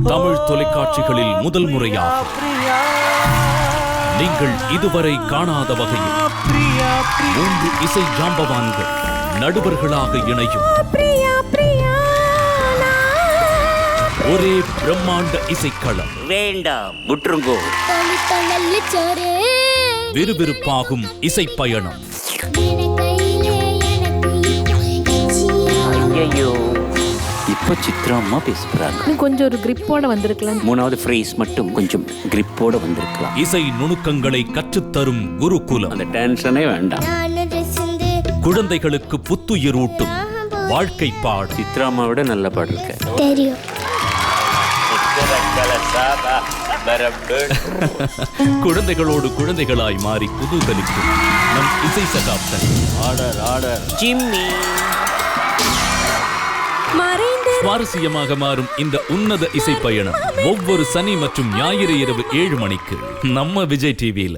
தமிழ் தொலைக்காட்சிகளில் முதல் முறையாக நீங்கள் இதுவரை காணாத வகையில் 3 இசை ஜாம்பவான்கள் நடுவர்களாக இணையும் ஒரே பிரம்மாண்ட இசைக்களம். வேண்டாம், முற்றுங்கோ. விறுவிறுப்பாகும் இசை பயணம். ஐயோ, இப்ப சித்ராம்மா பேசுறாங்க. கொஞ்சம் ஒரு கிரிப்போட வந்திருக்கலாம். 3வது ஃப்ரேஸ் மட்டும் கொஞ்சம் கிரிப்போட வந்திருக்கலாம். இசை நுணுக்கங்களை கற்றுத்தரும் குருகுலம். அந்த டென்ஷனே வேண்டாம். குழந்தைகளுக்கு புத்துயிரூட்டும் வாழ்க்கை பாடு. சித்ராம்மா விட நல்ல பாடு இருக்க. தெரியும். குழந்தைகளோடு குழந்தைகளாய் மாறி குதூகலிக்கும் நம் இசை சகாப்தன். Order Jimmy. சுவாரஸ்யமாக மாறும் இந்த உன்னத இசை பயணம் ஒவ்வொரு சனி மற்றும் ஞாயிறு இரவு 7 மணிக்கு நம்ம விஜய் டிவியில.